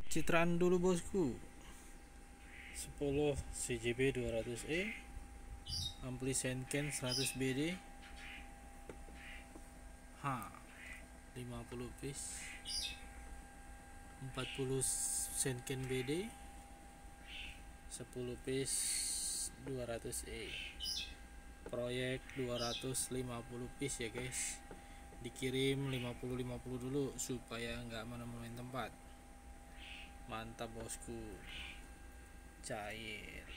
Citraan dulu bosku. 10 CJB 200E, ampli Senken 100 BD, 50 piece, 40 Senken BD, 10 piece 200E. Proyek 250 piece ya guys. Dikirim 50-50 dulu supaya nggak menemuin tempat. Mantap bosku, cair.